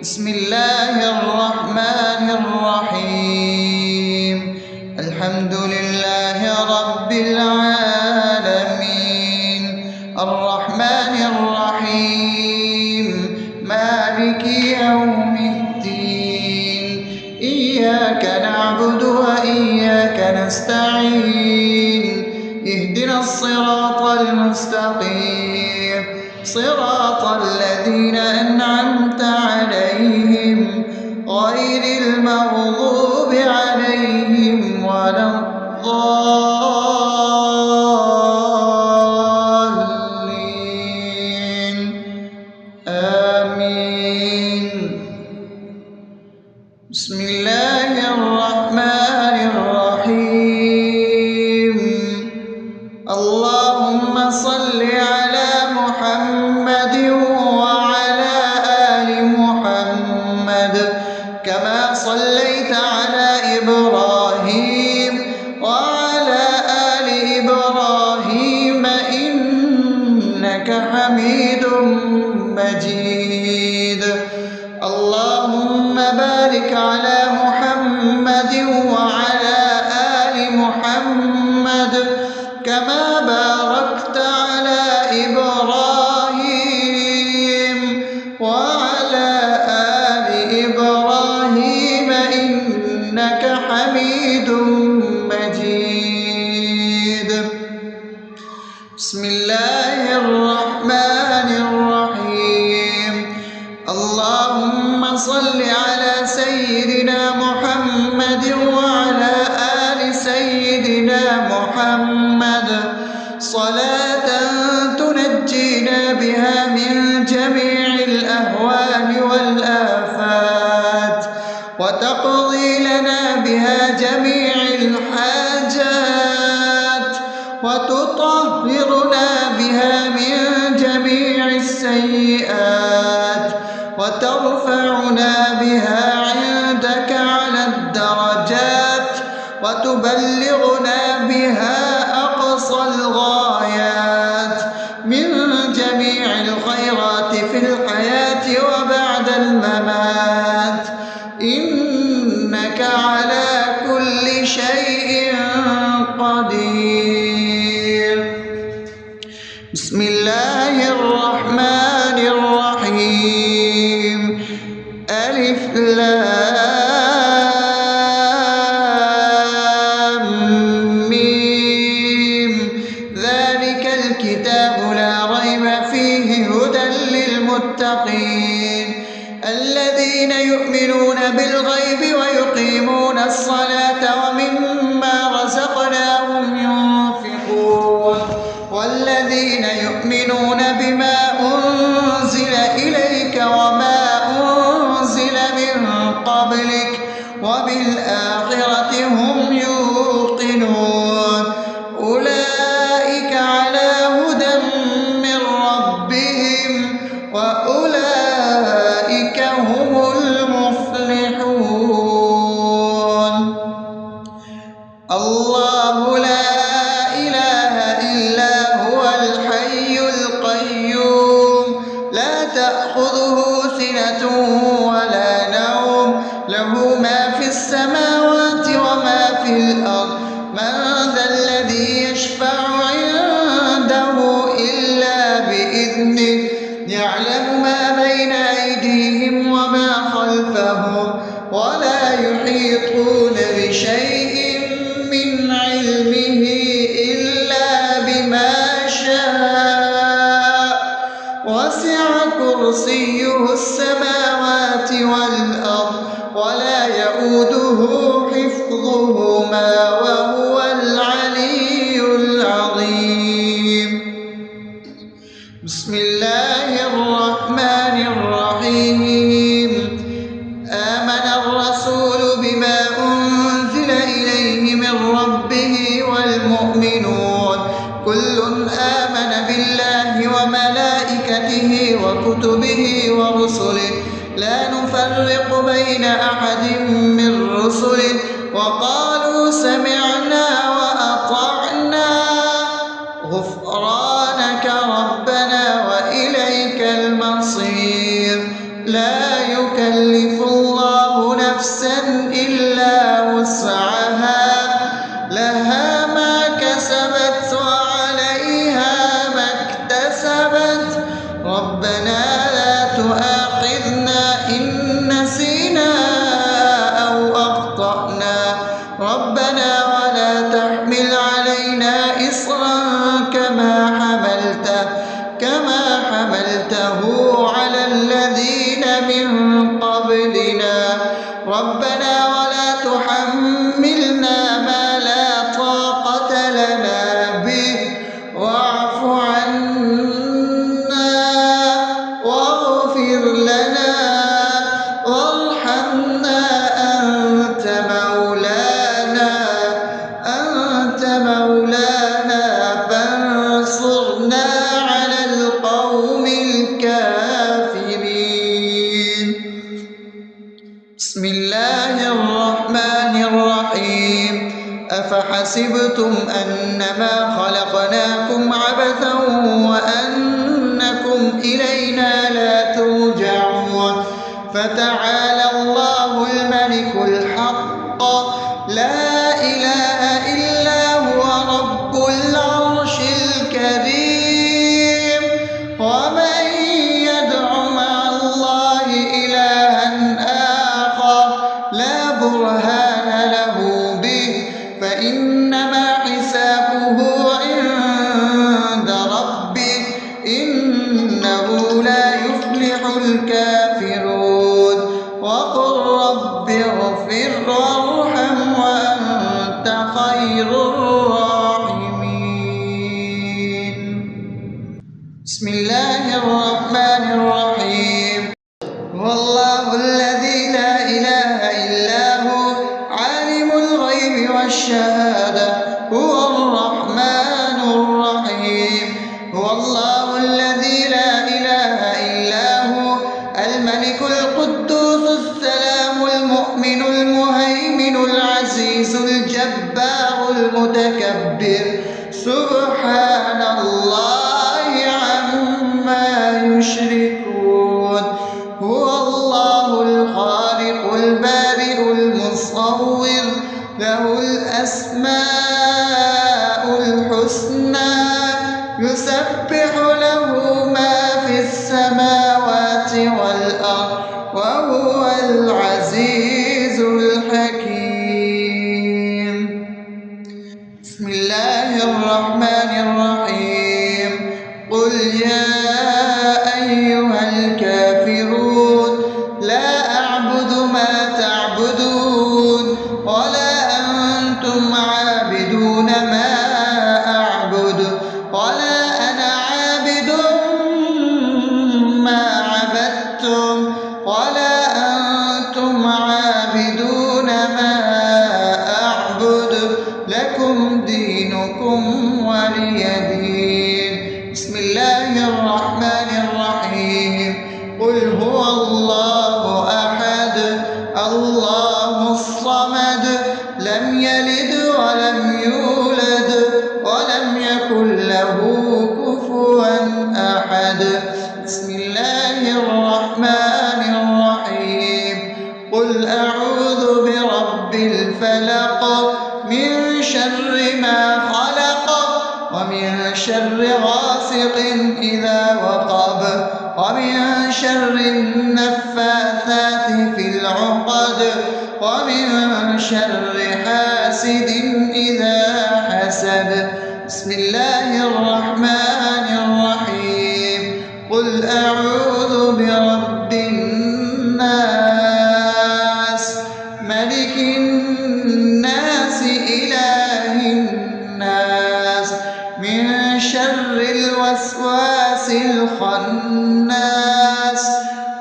بسم الله الرحمن الرحيم. الحمد لله رب العالمين، الرحمن الرحيم، مالك يوم الدين. إياك نعبد وإياك نستعين، اهدنا الصراط المستقيم، صراط الذين أنعمت عليهم غير المغضوب عليهم ولا الضالين. آمين. بسم الله الرحمن الرحيم. اللهم صل على محمد وعلى آل محمد كما صليت على إبراهيم وعلى آل إبراهيم إنك حميد مجيد. اللهم بارك على محمد وعلى آل محمد كما باركت على إبراهيم وعلى آل إبراهيم إنك حميد مجيد. بسم الله الرحمن الرحيم. اللهم صل على سيدنا محمد وعلى آل سيدنا محمد صلاة تنجينا بها من جميع الأهوال والآفات، وتقضي لنا بها جميع الحاجات، وتطهرنا بها من جميع السيئات، وترفعنا بها عندك على الدرجات، وتبلغنا بها أقصى الغايات من جميع الخيرات في الحياة وبعد الممات، إنك على كل شيء قدير. بسم الله الرحمن الرحيم. ألف لام ميم. ذلك الكتاب لا ريب فيه هدى للمتقين الذين يؤمنون بالغيب ويقيمون الصلاة ومما رزقناهم ينفقون والذين يؤمنون بما أنزل إليك وما أنزل من قبلك وبالآخرة هم يوقنون أولئك على هدى من ربهم وأولئك هم المفلحون. الله لا إله إلا هو الحي القيوم لا تأخذه سنة ولا نوم له ما في السماوات وما في الأرض. من ذا الذي يشفع عنده إلا بإذنه يعلم ما بين أيديهم وما خلفهم ولا يحيطون بشيء من علمه إلا بما شاء وسع كرسيه السماوات والأرض ولا يؤوده حفظهما وهو العلي العظيم. بسم الله الرحمن الرحيم. آمن الرسول بما أنزل إليه من ربه والمؤمنون كل آمن بالله وملائكته وكتبه ورسله لا نفرق بين أحد من رسله وقالوا سمعنا وأطعنا غفرانك ربنا وإليك المصير. لا يكلف يكلف الله نفسا إلا وسعها لها ما كسبت وعليها ما اكتسبت ربنا لا تؤاخذنا إن نسينا أو أخطأنا ربنا ولا تحمل علينا إصرا كما حملته على الذين من قبلنا ربنا ولا تحملنا ما لا طاقة لنا به واعف عنا واغفر لنا وارحمنا أنت مولانا فانصرنا على القوم الكافرين. بسم الله الرحمن الرحيم أفحسبتم أنما خلقناكم عبثا وأنكم إلينا لا ترجعون فتعالى الله الملك الحق لا إله إلا هو رب العرش الكريم ومن يدع مع الله إلها آخر لا برهان له به فإنما حسابه عند ربه إنه لا يفلح الكافرون وقل رب اغفر وارحم وأنت خير الراحمين. بسم الله الرحمن الرحيم هو الله الذي لا إله إلا هو عالم الغيب والشهادة هو الرحمن الرحيم هو الله الذي لا إله إلا هو الملك القدوس السلام المؤمن المهيمن العزيز الجبار المتكبر سبحان الله عما يشركون هو الله الخالق البارئ المصور له الأسماء الحسنى يسبح له ما في السماوات والأرض وهو العزيز الحكيم. بسم الله الرحمن الرحيم قل يا أيها الكافرون لا أعبد ما تعبدون ولا أنتم عابدون ما أعبد ولا أنا عابد ما عبدتم ولا أنتم عابدون ما أعبد لكم دينكم ولي دين. بسم الله الرحمن الرحيم قل هو الله أحد الله الصمد لم يلد ولم يولد ولم يكن له كفوا أحد. بسم الله الرحمن الرحيم قل أعوذ برب الفلق من شر ما خلق ومن شر غاسق إذا وقب ومن شر النفاثات في العقد ومن شر حاسد إذا حسد. بسم الله الرحمن الرحيم قل أعوذ برب الناس ملك الناس إله الناس من شر الوسواس الخناس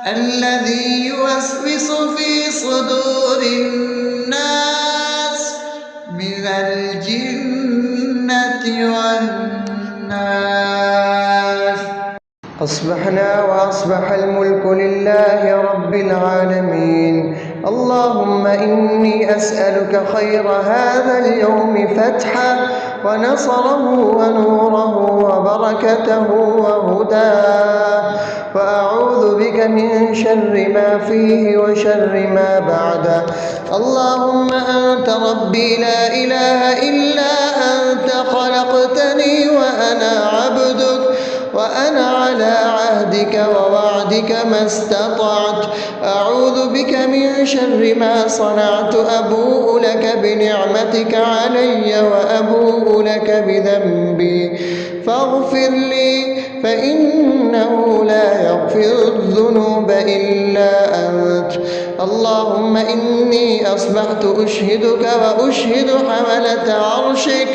الذي يوسوس في صدور الناس من الجنة والناس. أصبحنا وأصبح الملك لله رب العالمين اللهم إني أسألك خير هذا اليوم فتحه ونصره ونوره وبركته وهداه، وأعوذ بك من شر ما فيه وشر ما بعده. اللهم أنت ربي لا إله إلا أنت، خلقتني وأنا عبدك، وأنا على عهدك ووعدك ما استطعت. أعوذ بك من شر ما صنعت، أبوء لك بنعمتك علي وأبوء لك بذنبي، فاغفر لي فإنه لا يغفر الذنوب إلا أنت. اللهم إني أصبحت أشهدك وأشهد حملة عرشك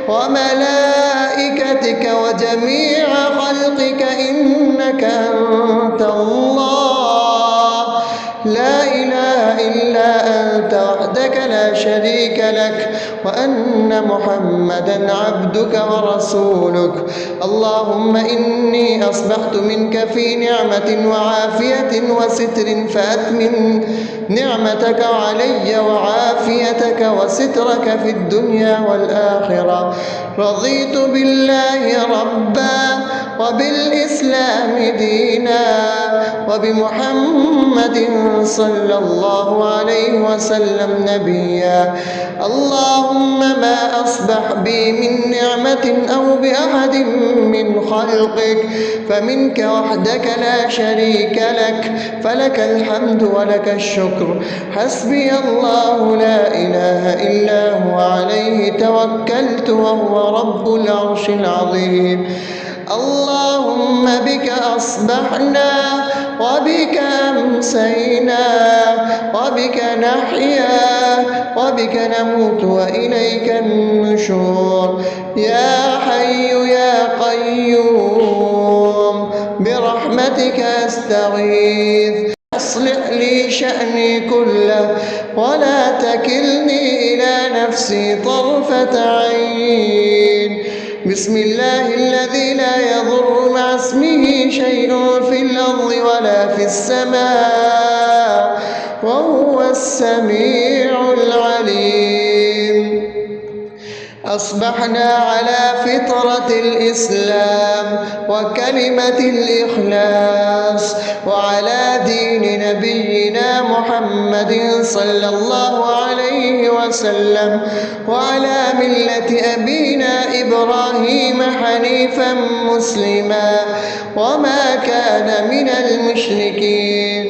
وملائكتك وجميع خلقك إنك أنت الله، لا إله إلا أنت وحدك لا شريك لك، وأن محمدا عبدك ورسولك. اللهم إني أصبحت منك في نعمة وعافية وستر، فأتمم نعمتك علي وعافيتك وسترك في الدنيا والآخرة. رضيت بالله ربا وبالإسلام دينا وبمحمد صلى الله عليه وسلم نبيا. اللهم ما أصبح بي من نعمة أو بأحد من خلقك فمنك وحدك لا شريك لك، فلك الحمد ولك الشكر. حسبي الله لا إله إلا هو، عليه توكلت وهو رب العرش العظيم. اللهم بك أصبحنا وبك أمسينا وبك نحيا وبك نموت وإليك النشور. يا حي يا قيوم برحمتك أستغيث، أصلح لي شأني كله ولا تكلني إلى نفسي طرفة عين. بسم الله الذي لا يضر مع اسمه شيء في الأرض ولا في السماء وهو السميع العليم. أصبحنا على فطرة الإسلام وكلمة الإخلاص وعلى دين نبينا محمد صلى الله عليه وسلم وعلى ملة أبينا إبراهيم حنيفا مسلما وما كان من المشركين.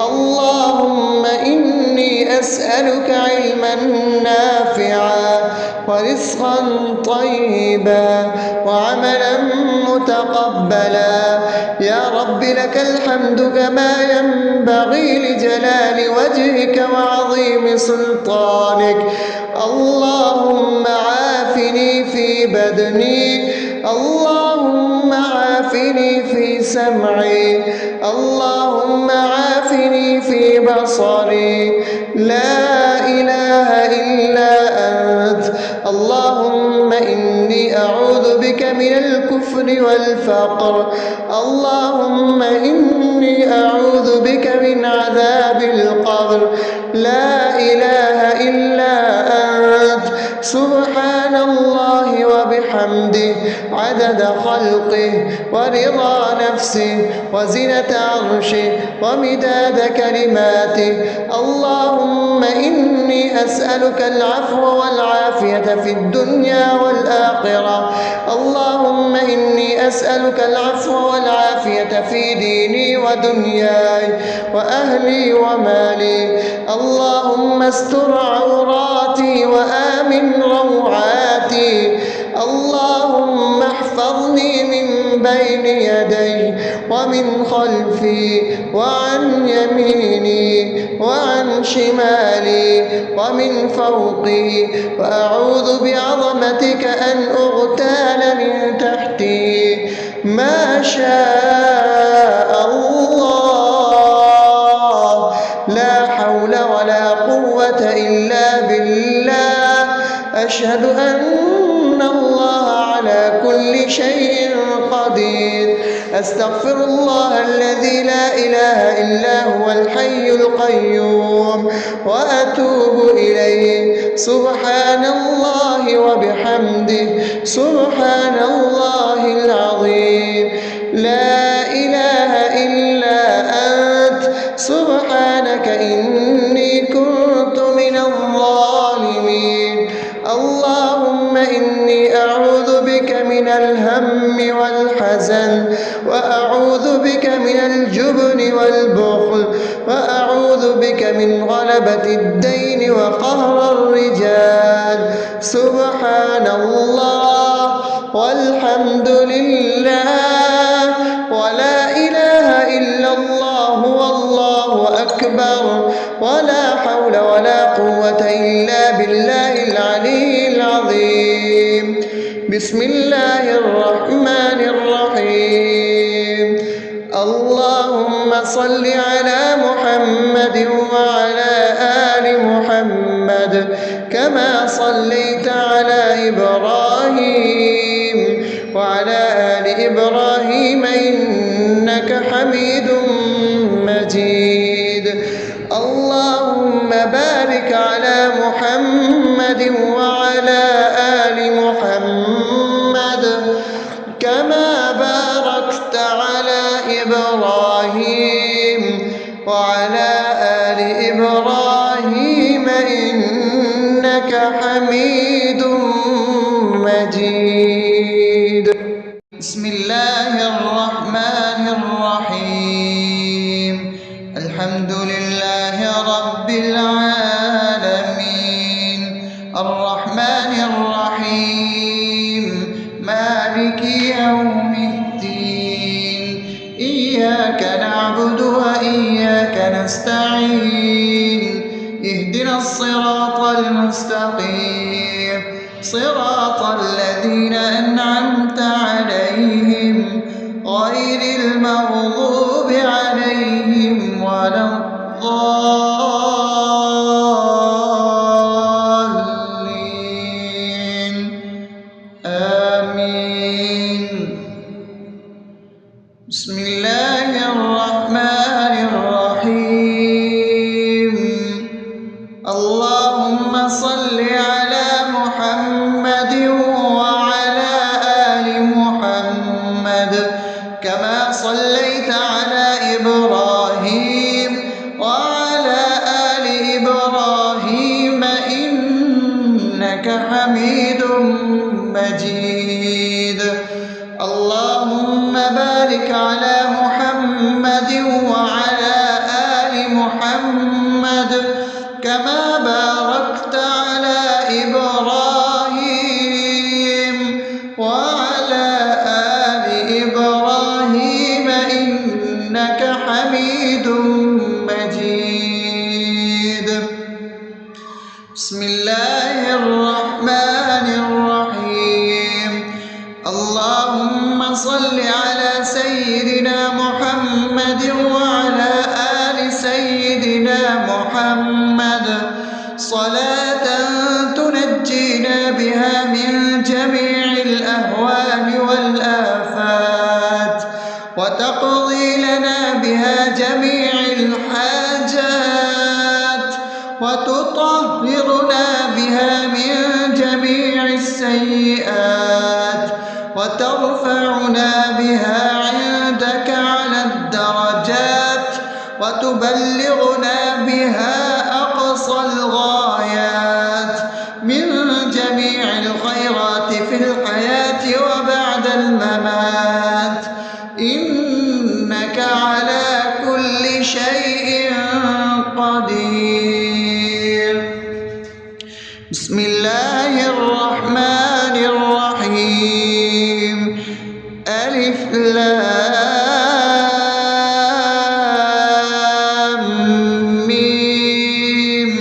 اللهم إني أسألك علما نافعا ورزقا طيبا وعملا متقبلا. يا رب لك الحمد كما ينبغي لجلال وجهك وعظيم سلطانك. اللهم عافني في بدني، اللهم عافني في سمعي، اللهم عافني في بصري. لا إله إلا أنت. اللهم إني أعوذ بك من الكفر والفقر. اللهم إني أعوذ بك من عذاب القبر. لا إله إلا أنت. سبحان الله وبحمده عدد خلقه ورضا نفسه وزنة عرشه ومداد كلماته. اللهم إني أسألك العفو والعافية في الدنيا والآخرة. اللهم إني أسألك العفو والعافية في ديني ودنياي وأهلي ومالي. اللهم استر عوراتي وآمن روعاتي. اللهم احفظني من بين يدي ومن خلفي وعن يميني وعن شمالي ومن فوقي، وأعوذ بعظمتك أن أغتال من تحتي. ما شاء الله، لا حول ولا قوة إلا بالله. أشهد أن الله على على كل شيء قدير. أستغفر الله الذي لا إله إلا هو الحي القيوم وأتوب إليه. سبحان الله وبحمده سبحان الله العظيم. لا إله إلا أنت سبحانك إني كنت من الظالمين. اللهم إني أعوذ بك من الهم والحزن، وأعوذ بك من الجبن والبخل، وأعوذ بك من غلبة الدين وقهر الرجال. سبحان الله والحمد لله ولا إله إلا الله والله أكبر ولا حول ولا قوة إلا بالله العلي العظيم. بسم الله الرحمن الرحيم. اللهم صل على محمد وعلى آل محمد كما صليت على إبراهيم وعلى آل إبراهيم إنك حميد مجيد. اللهم بارك على محمد وعلى آل محمد كما باركت على إبراهيم وعلى آل إبراهيم إنك حميد مجيد. بسم الله الرحمن الرحيم. الحمد لله رب العالمين الرحمن الرحيم مالك يوم الدين. إياك نعبد وإياك نستعين. اهدنا الصراط المستقيم صراط الذين أنعمت عليهم غير المغضوب عليهم ولا الضالين. آمين. بسم الله الرحمن الرحيم. اللهم صل على محمد وعلى آل محمد كما صليت على إبراهيم وعلى آل إبراهيم إنك حميد مجيد. اللهم بارك على محمد وعلى آل محمد كما باركت على إبراهيم وعلى آل إبراهيم إنك حميد مجيد. بسم الله الرحمن الرحيم. اللهم صل على سيدنا محمد وعلى آل سيدنا محمد صلاة تنجينا بها من جميع الأهوال والآفات وتقضي لنا بها جميع الحاجات وتطهرنا بها من جميع السيئات وترفعنا بها عندك على الدرجات وتبلغنا بها أقصى الغايات من جميع الخيرات في الحياة وبعد الممات إنك على كل شيء قدير. بسم الله الرحمن الرحيم. ألف لام ميم.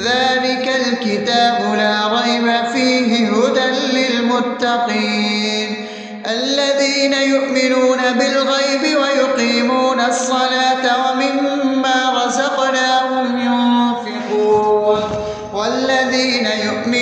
ذلك الكتاب لا ريب فيه هدى للمتقين الذين يؤمنون بالغيب ويقيمون الصلاة ومما رزقناهم ينفقون والذين يؤمنون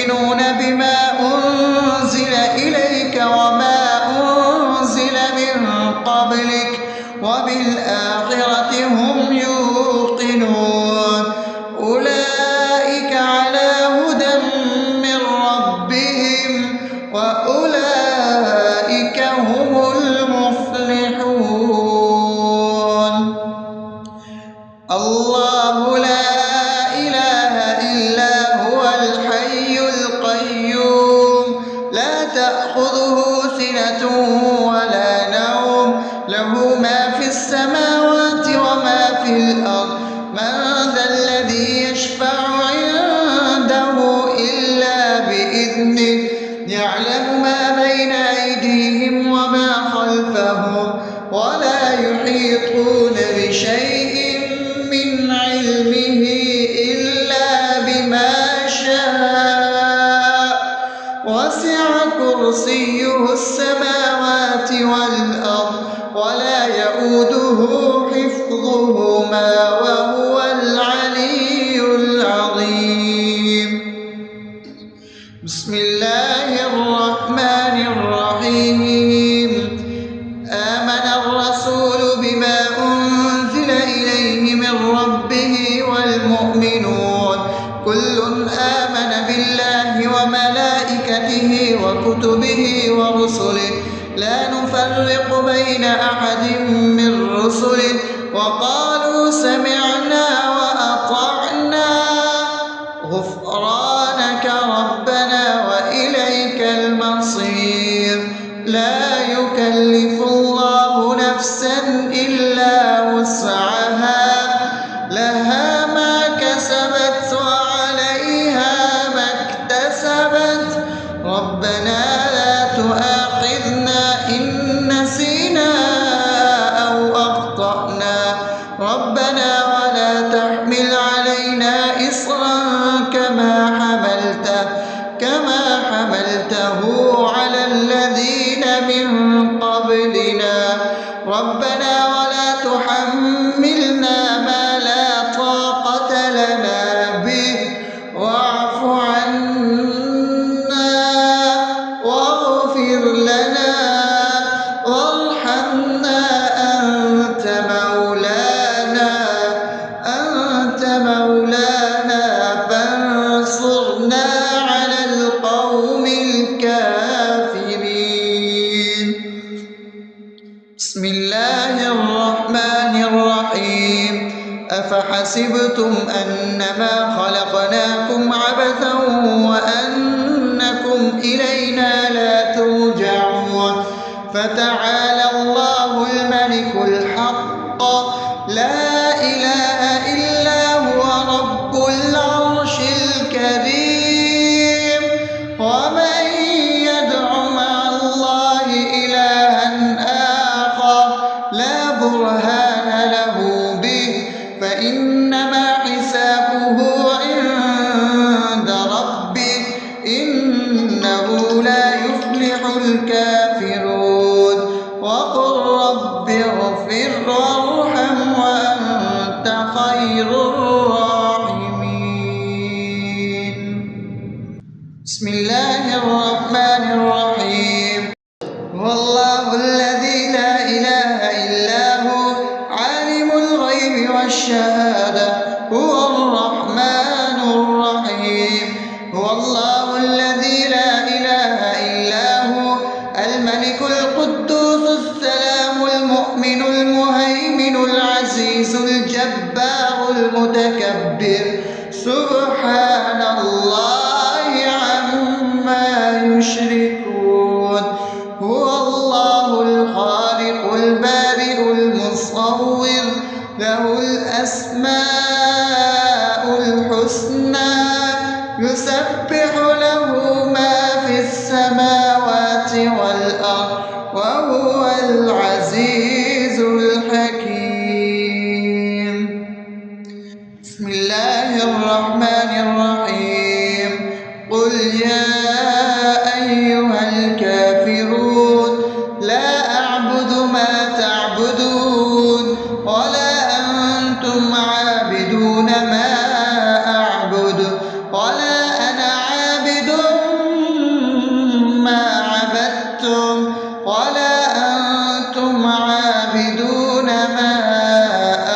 بإذنه يعلم ما بين أيديهم وما خلفهم ولا يحيطون بشيء من علمه إلا بما شاء وسع كرسيه السماوات والأرض ولا يئوده حفظهما وهو العلي العظيم. بسم الله الرحمن الرحيم. آمن الرسول بما أنزل إليه من ربه والمؤمنون كل آمن بالله وملائكته وكتبه ورسله لا نفرق بين أحد من رسله وقالوا سمعنا وأطعنا غفرانك ربنا وإليك المصير. لا يكلف الله نفسا إلا وسعها لها ما كسبت وعليها ما اكتسبت ربنا لا تؤاخذنا إن نسينا أو أخطأنا ربنا ولا تحمل علينا إصرا كما حملته على الذين من قبلنا ربنا ولا تحملنا ما لا طاقة لنا به واعف عنا واغفر لنا وارحمنا أنت مولانا فانصرنا على القوم الكافرين. بسم الله الرحمن الرحيم. أفحسبتم أنما خلقناكم عبثا وأنكم إلينا لا ترجعون فتعالى الله الملك الحق لا إله إلا هو رب العرش الكريم. ومن يدع مع الله إلها آخر لا برهان له به فإنما حسابه عند ربه إنه لا يفلح الكافرون. وقل رب اغفر وارحم وأنت خير الراحمين. بسم الله الرحمن الرحيم. هو الله الذي لا إله إلا هو عالم الغيب والشهادة هو الرحمن الرحيم. هو الله الذي لا إله إلا هو الملك القدوس السلام المؤمن المهيمن العزيز الجبار المتكبر سبحان الله عما يشركون. هو الله الخالق البارئ المصور له الأسماء الحسنى يسبح له ما في السماوات والأرض وهو العزيز الحكيم. بسم الله الرحمن الرحيم. قل يا أيها الكافرون لا أعبد ما تعبدون ولا أنتم عابدون ما أعبد ولا أنا عابد ما عبدتم ولا أنتم عابدون ما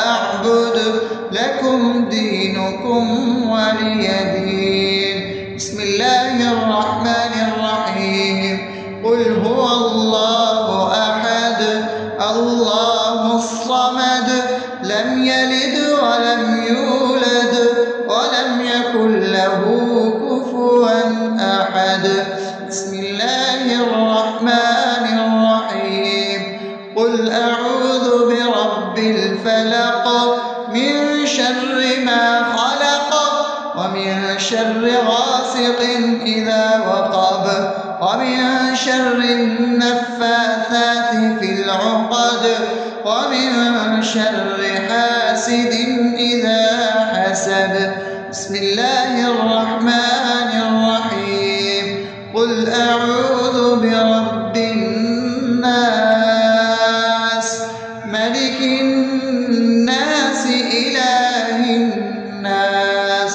أعبد لكم دينكم ولي دين. بسم الله الرحمن الرحيم. قل هو الله أحد الله الصمد لم يلد ولم يولد ولم يكن له كفوا أحد. بسم الله الرحمن الرحيم. قل أعوذ برب الفلق من شر ما خلق ومن شر غاسق إذا وقب شر النفاثات في العقد ومن شر حاسد إذا حسد. بسم الله الرحمن الرحيم. قل أعوذ برب الناس ملك الناس إله الناس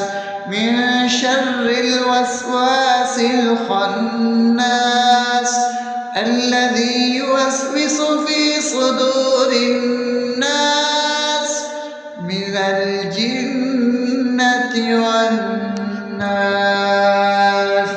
من شر الوسواس الخناس الذي يوسوس في صدور الناس من الجنة والناس.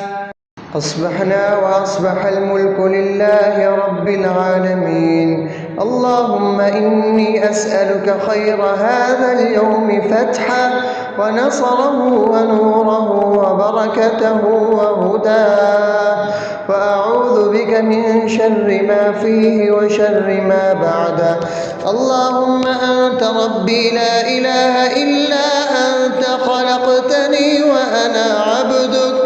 أصبحنا وأصبح الملك لله رب العالمين. اللهم إني أسألك خير هذا اليوم فتحه ونصره ونوره وبركته وهداه، وأعوذ بك من شر ما فيه وشر ما بعده. اللهم أنت ربي لا إله إلا أنت، خلقتني وأنا عبدك،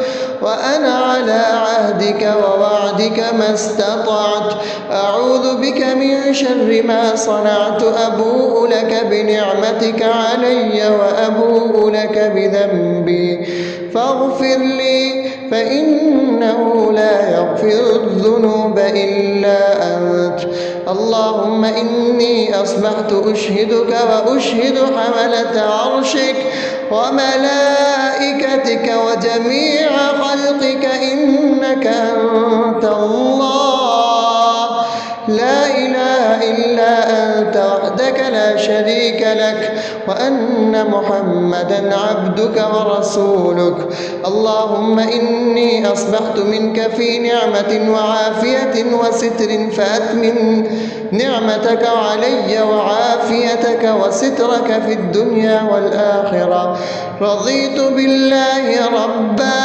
وأنا على عهدك ووعدك ما استطعت. أعوذ بك من شر ما صنعت. أبوء لك بنعمتك علي وأبوء لك بذنبي فاغفر لي، فإنه لا يغفر الذنوب إلا أنت. اللهم إني أصبحت أشهدك وأشهد حملة عرشك وملائكتك وجميع خلقك إنك أنت الله لا إله إلا أنت وحدك لا شريك لك، وأن محمدا عبدك ورسولك. اللهم إني أصبحت منك في نعمة وعافية وستر، فأتمم نعمتك علي وعافيتك وسترك في الدنيا والآخرة. رضيت بالله ربا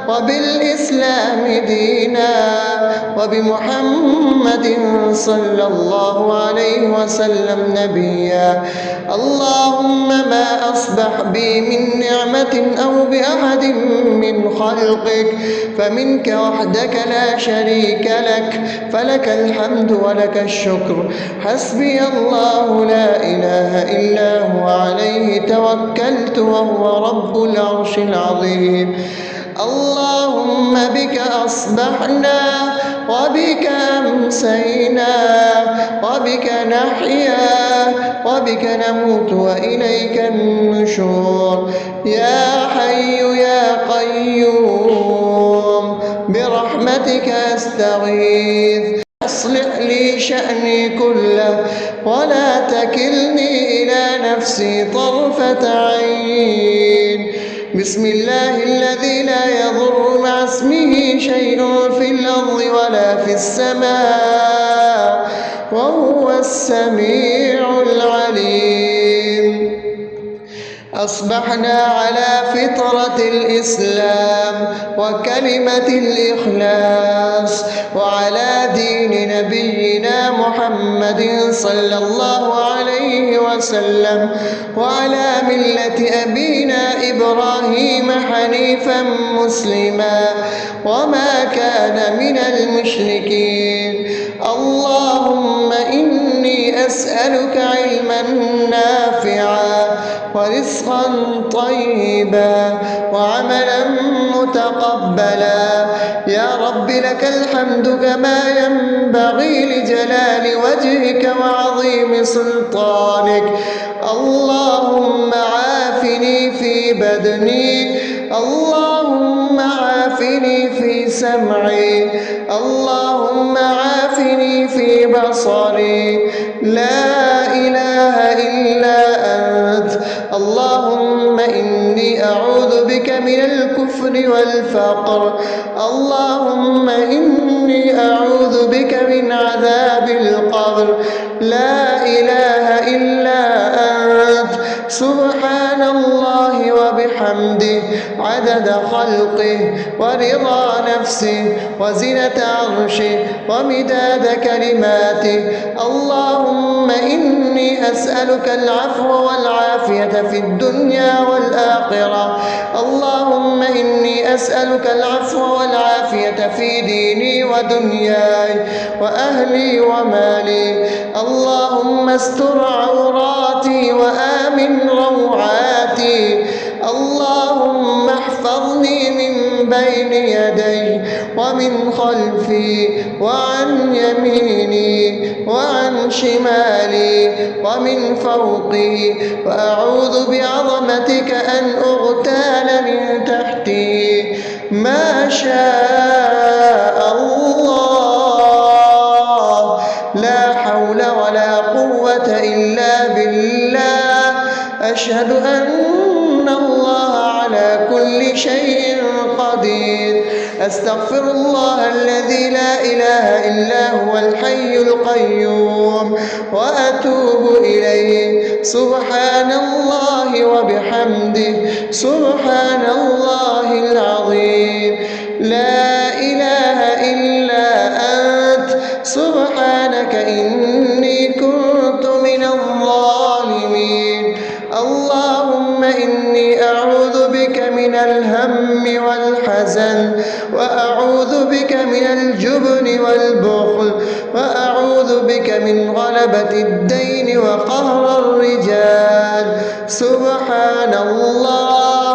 وبالإسلام دينا وبمحمد صلى الله عليه وسلم نبيا. اللهم ما أصبح بي من نعمة أو بأحد من خلقك فمنك وحدك لا شريك لك، فلك الحمد ولك الشكر. حسبي الله لا إله إلا هو عليه توكلت وهو رب العرش العظيم. اللهم بك أصبحنا وبك أمسينا وبك نحيا وبك نموت وإليك النشور. يا حي يا قيوم برحمتك أستغيث، أصلح لي شأني كله ولا تكلني إلى نفسي طرفة عين. بسم الله الذي لا يضر مع اسمه شيء في الأرض ولا في السماء وهو السميع العليم. أصبحنا على فطرة الإسلام وكلمة الإخلاص وعلى دين نبينا محمد صلى الله عليه وسلم وعلى ملة أبينا إبراهيم حنيفا مسلما وما كان من المشركين. اللهم إني أسألك علما نافعا ورزقا طيبا وعملا متقبلا. يا رب لك الحمد كما ينبغي لجلال وجهك وعظيم سلطانك. اللهم عافني في بدني، اللهم عافني في سمعي، اللهم عافني في بصري. لا إله إلا أنت. اللهم إني أعوذ بك من الكفر والفقر. اللهم إني أعوذ بك من عذاب القبر. لا إله إلا أنت. سبحان الله وبحمده عدد خلقه ورضا نفسه وزنة عرشه ومداد كلماته. اللهم إني أسألك العفو والعافية في الدنيا والآخرة. اللهم إني إني أسألك العفو والعافية في ديني ودنياي وأهلي ومالي. اللهم استر عوراتي وآمن روعاتي. اللهم احفظني من بين يدي ومن خلفي وعن يميني وعن شمالي ومن فوقي، وأعوذ بعظمتك أن أغتال من تحتي. ما شاء الله، لا حول ولا قوة إلا بالله. أشهد أن الله على كل شيء قدير. أستغفر الله الذي لا إله إلا هو الحي القيوم وأتوب إليه. سبحان الله وبحمده، سبحان الله العظيم. لا إله إلا أنت، سبحانك إني كنت من الظالمين. اللهم إني أعوذ بك من الهم والحزن، وأعوذ بك من الجبن والبخل، وأعوذ بك من غلبة الدين وقهر الرجال. سبحان الله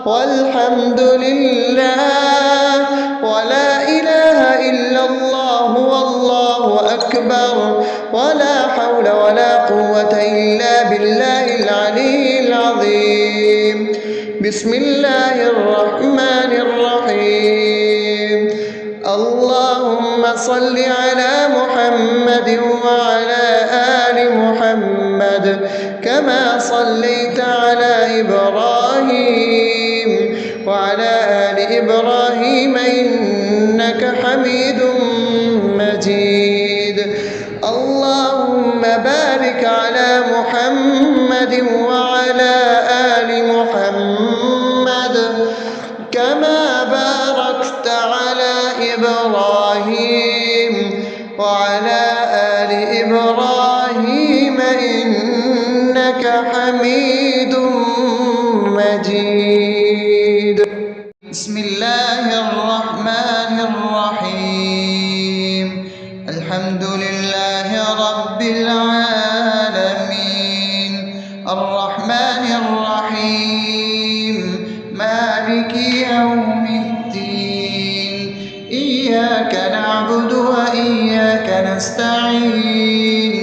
والحمد لله ولا إله إلا الله والله أكبر، ولا حول ولا قوة إلا بالله العلي العظيم. بسم الله الرحمن الرحيم. اللهم صل على محمد وعلى آل محمد كما صليت على إبراهيم وعلى آل إبراهيم إنك حميد مجيد. اللهم بارك على محمد وعلى آل محمد كما باركت على إبراهيم وعلى آل إبراهيم إنك حميد مجيد. بسم الله الرحمن الرحيم. الحمد لله رب العالمين، الرحمن الرحيم، مالك يوم الدين. إياك نعبد وإياك نستعين.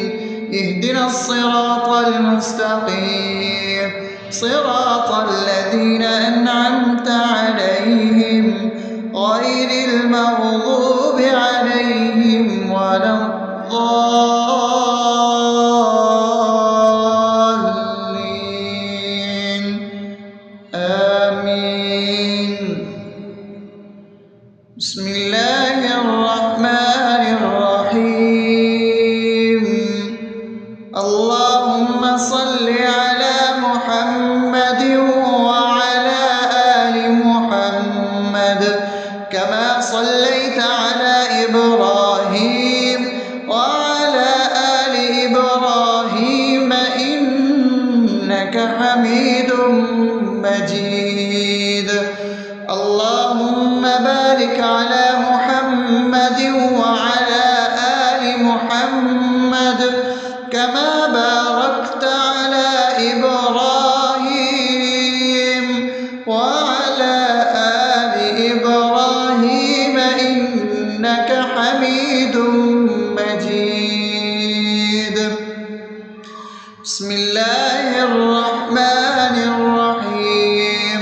اهدنا الصراط المستقيم، صراط الذين أنعمت عليهم غير المغضوب عليهم ولا الضالين. آمين. بسم الله الرحمن الرحيم. اللهم صل على محمد وعلى آل محمد كما صليت على إبراهيم وعلى آل إبراهيم إنك حميد مجيد. اللهم بارك على محمد وعلى آل محمد كما باركت على إبراهيم وعلى آل إبراهيم إنك حميد مجيد. بسم الله الرحمن الرحيم.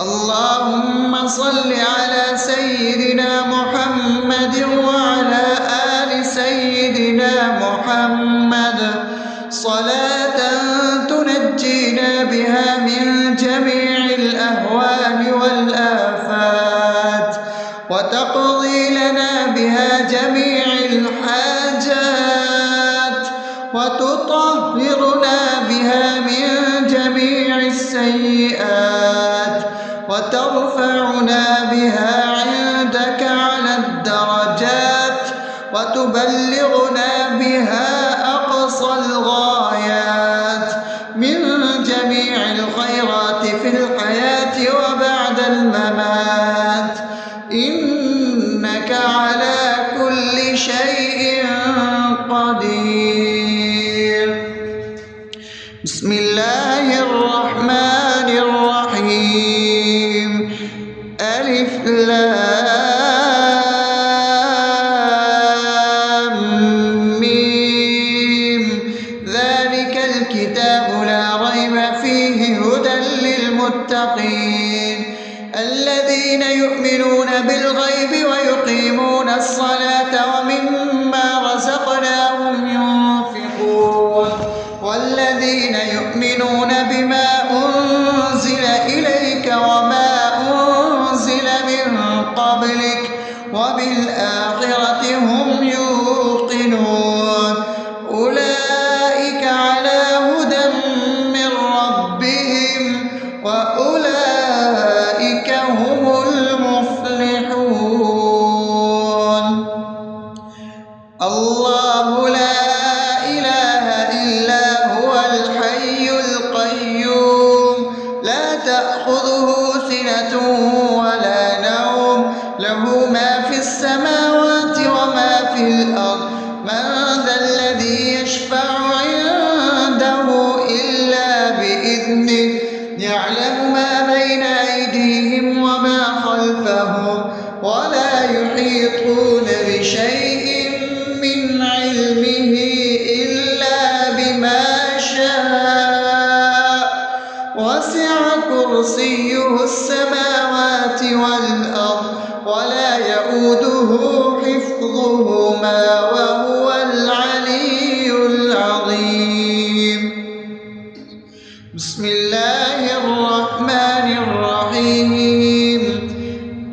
اللهم صل على سيدنا محمد وعلى آل سيدنا محمد صلاة تنجينا بها من جميع الأهوال والآفات، وتقضي لنا بها جميع الحاجات، وتطهرنا بها من جميع السيئات، وترفعنا بها عندك على الدرجات، وتبلغنا بها أقصى الغايات من جميع الخيرات في الحياة وبعد الممات. لام ميم ذلك الكتاب لا ريب فيه هدى للمتقين الذين يؤمنون بالغيب ويقيمون الصلاة ومما رزقناهم ينفقون والذين يؤمنون بما أنزل إليك وما أنزل من قبلك وبالآخرة هم يوقنون أولئك على هدى من ربهم وأولئك هم المفلحون الله لا إله إلا هو الحي القيوم لا تأخذه سنة ولا نوم له ما في السماوات وما في الأرض من ذا الذي يشفع عنده إلا بإذنه يعلم ما بين أيديهم وما خلفهم ولا يحيطون بشيء من علمه إلا بما شاء وسع كرسيه السماوات والأرض ولا يؤوده حفظهما وهو العلي العظيم بسم الله الرحمن الرحيم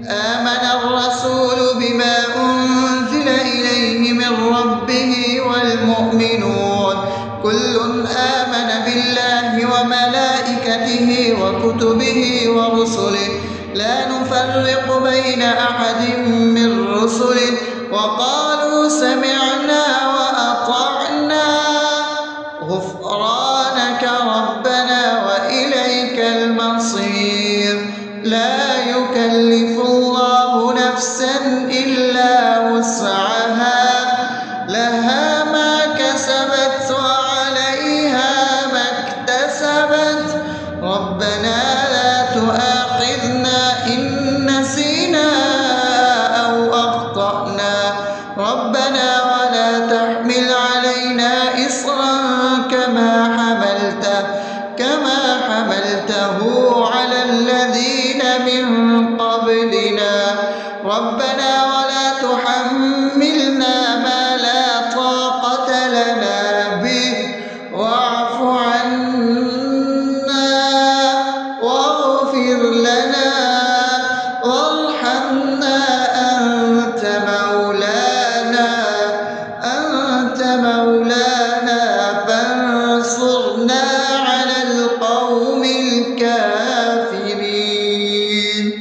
آمن الرسول بما أنزل إليه من ربه والمؤمنون كل آمن بالله وملائكته وكتبه ورسله لا نفرق بين أحد من رسله وقالوا سمعنا وأطعنا غفرانك ربنا وإليك المصير لا يكلف الله نفسا إلا وسعها لها ما كسبت وعليها ما اكتسبت ربنا لا تؤاخذنا إن نسينا أو أخطأنا ربنا ولا تحمل علينا إصرا كما حملته على الذين من قبلنا ربنا ولا تحملنا ما لا طاقة لنا به واعف عنا واغفر لنا وارحمنا أنت مولانا فانصرنا على القوم الكافرين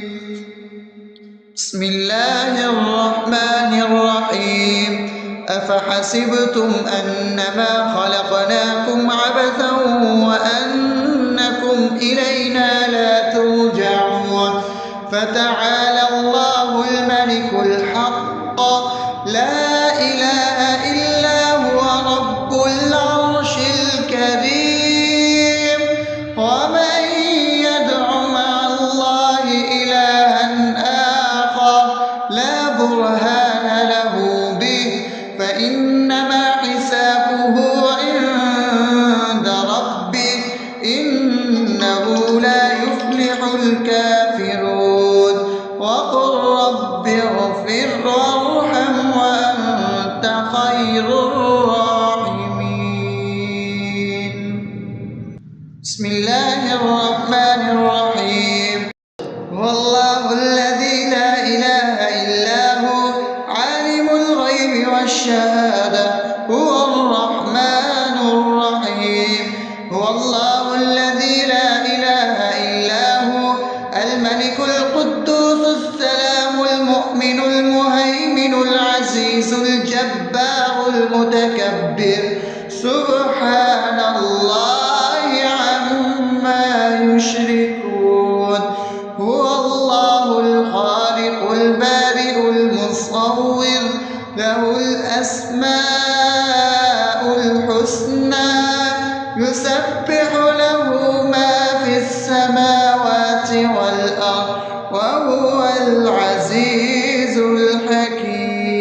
بسم الله الرحمن الرحيم أفحسبتم أنما خلقناكم عبثا وأنكم إلينا لا ترجعون فتعالى الله الملك الحق لا إله إلا هو رب العرش الكريم ومن يدع مع الله إلها آخر لا برهان له به فإنما حسابه عند ربه إنه لا يفلح الكافرون وقل رب اغفر وارحم وأنت خير الراحمين بسم الله الرحمن الرحيم هو الله الذي لا إله إلا هو عالم الغيب والشهادة هو الرحمن الرحيم هو الله الذي لا إله إلا هو الملك القدوس السلام المؤمن المهيمن العزيز الجبار المتكبر سبحان الله عما يشركون هو الله الخالق البارئ المصور له الأسماء الحسنى يسبح له ما في السماوات والأرض وهو العزيز الحكيم.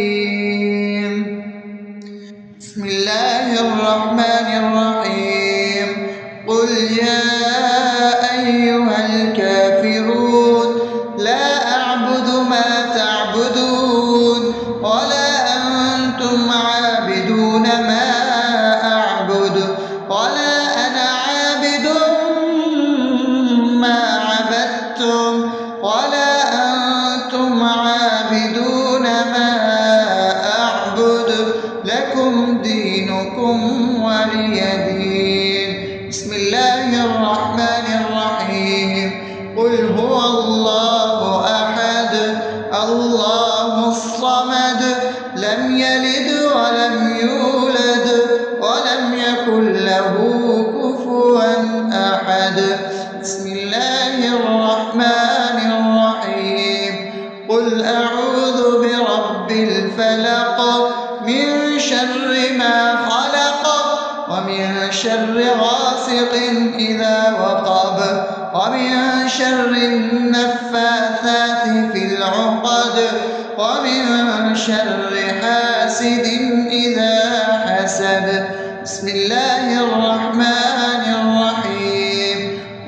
بسم الله الرحمن الرحيم. قل يا أيها الكافرون لا أعبد ما تعبدون ولا أنتم عابدون ما أعبد ولا أنا عابد ما عبدتم ولا أنتم عابدون ما أعبد لكم دينكم ولي دين. بسم الله الرحمن الرحيم. قل هو الله أحد الله الصمد لم يلد ولم يولد ولم يكن له كفوا أحد. بسم الله الرحمن الرحيم. قل أعوذ برب الفلق من شر ما خلق ومن شر غاسق إذا وقب ومن شر النفاثات في العقد ومن شر حاسد إذا حسد. بسم الله الرحمن الرحيم.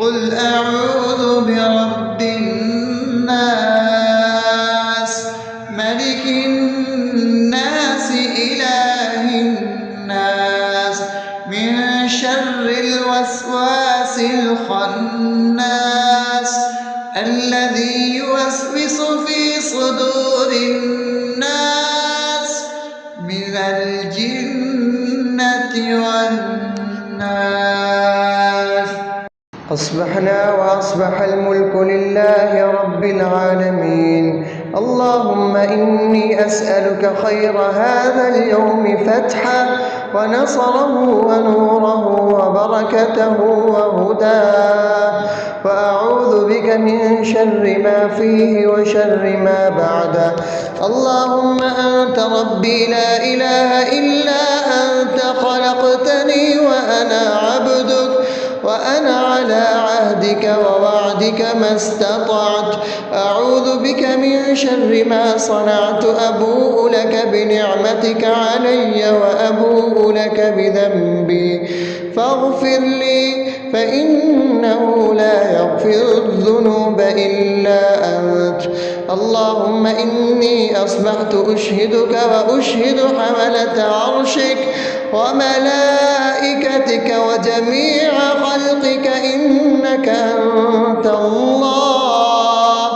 قل أعوذ برب الناس ملك الناس إله الناس من شر الوسواس الخناس الذي يوسوس في صدور الناس من الجنة والناس. أصبحنا وأصبح الملك لله رب العالمين. اللهم إني أسألك خير هذا اليوم فتحه ونصره ونوره وبركته وهداه، وأعوذ بك من شر ما فيه وشر ما بعده. اللهم أنت ربي لا إله إلا أنت خلقتني وأنا عبدك وأنا على عهدك ووعدك ما استطعت. أعوذ بك من شر ما صنعت. أبوء لك بنعمتك علي وأبوء لك بذنبي فاغفر لي فإنه لا يغفر الذنوب إلا أنت. اللهم إني أصبحت أشهدك وأشهد حملة عرشك وملائكتك وجميع خلقك إنك أنت الله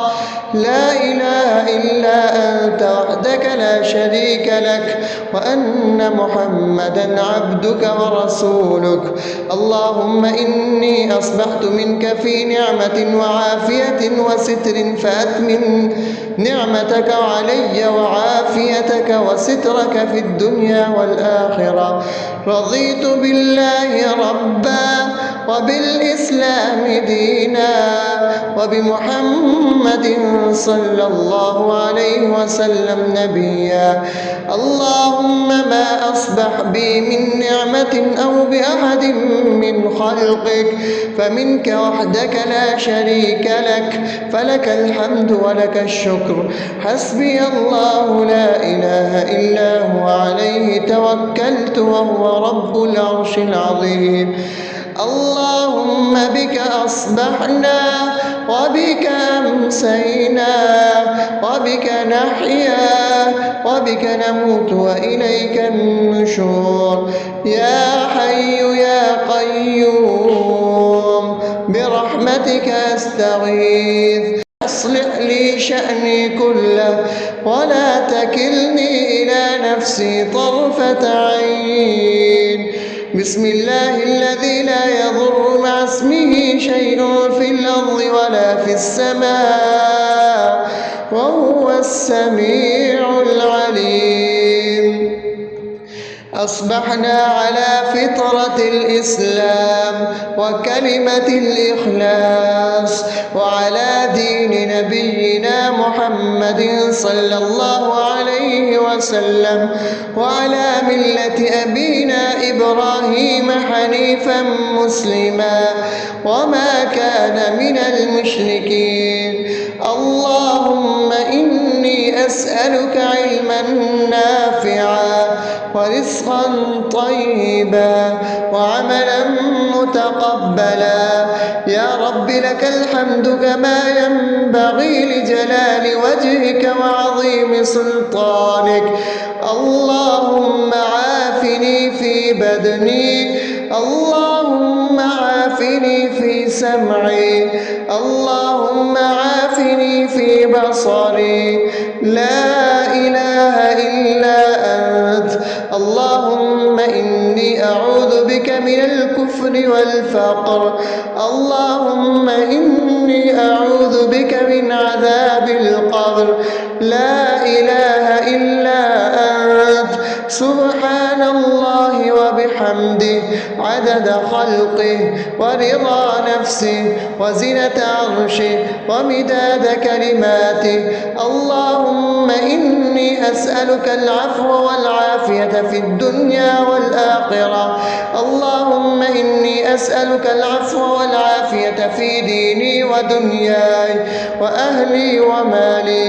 لا إله إلا أنت وحدك لا شريك لك وأن محمدا عبدك ورسولك. اللهم إني أصبحت منك في نعمة وعافية وستر فأتمم نعمتك علي وعافيتك وسترك في الدنيا والآخرة. رضيت بالله ربا وبالإسلام دينا وبمحمد صلى الله عليه وسلم نبيا. اللهم ما أصبح بي من نعمة أو بأحد من خلقك فمنك وحدك لا شريك لك فلك الحمد ولك الشكر. حسبي الله لا إله إلا هو عليه توكلت وهو رب العرش العظيم. اللهم بك أصبحنا وبك أمسينا وبك نحيا وبك نموت وإليك النشور. يا حي يا قيوم برحمتك أستغيث. أصلح لي شأني كله ولا تكلني إلى نفسي طرفة عين. بسم الله الذي لا يضر مع اسمه شيء في الأرض ولا في السماء وهو السميع العليم. أصبحنا على فطرة الإسلام وكلمة الإخلاص وعلى دين نبينا محمد صلى الله عليه وسلم وعلى ملة أبينا إبراهيم حنيفا مسلما وما كان من المشركين. اللهم أسألك علما نافعا ورزقا طيبا وعملا متقبلا. يا رب لك الحمد كما ينبغي لجلال وجهك وعظيم سلطانك. اللهم عافني في بدني، اللهم عافني في سمعي، اللهم عافني في بصري. لا إله إلا أنت. اللهم إني أعوذ بك من الكفر والفقر، اللهم إني أعوذ بك من عذاب القبر. لا إله إلا أنت. سبحان الله وبحمده عدد خلقه ورضا نفسه وزنة عرشه ومداد كلماته. اللهم إني أسألك العفو والعافية في الدنيا والآخرة. اللهم إني أسألك العفو والعافية في ديني ودنياي وأهلي ومالي.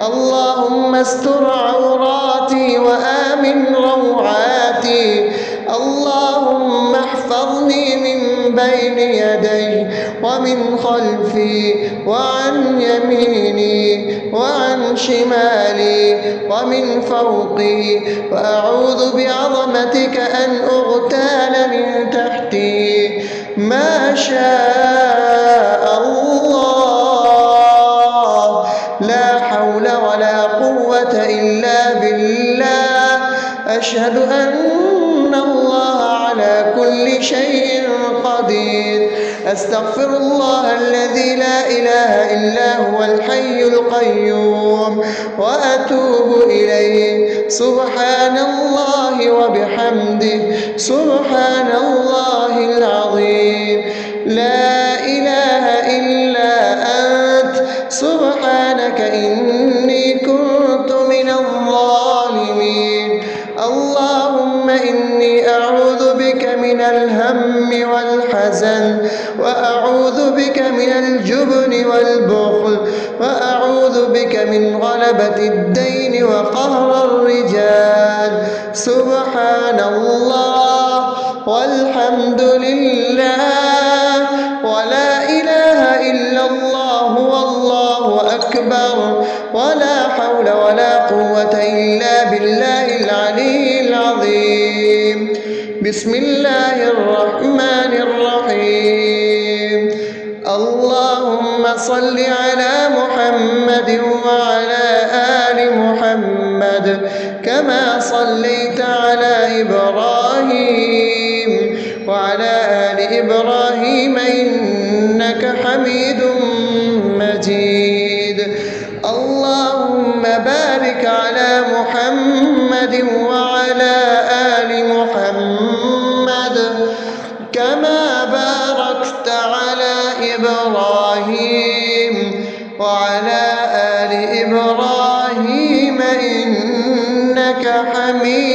اللهم استر عوراتي وآمن روعاتي. اللهم احفظني من بين يدي ومن خلفي وعن يميني وعن شمالي ومن فوقي، وأعوذ بعظمتك أن أغتال من تحتي. ما شاء الله، لا حول ولا قوة إلا بالله. أشهد أن الله على كل شيء قدير. أستغفر الله الذي لا إله إلا هو الحي القيوم وأتوب إليه. سبحان الله وبحمده سبحان الله العظيم. لا إله إلا أنت. سبحانك إني كنت من الظالمين. اللهم إني أعوذ بك من الهم والحزن، وأعوذ بك من الجبن والبخل، وأعوذ بك من غلبة الدين وقهر الرجال. سبحان الله والحمد لله ولا إله إلا الله والله أكبر، ولا حول ولا قوة إلا بالله العلي العظيم. بسم الله الرحمن الرحيم. اللهم صل على محمد وعلى آل محمد كما صليت على إبراهيم وعلى آل إبراهيم إنك حميد مجيد. اللهم بارك على محمد وعلى آل محمد كما باركت على إبراهيم وعلى آل إبراهيم إنك حميد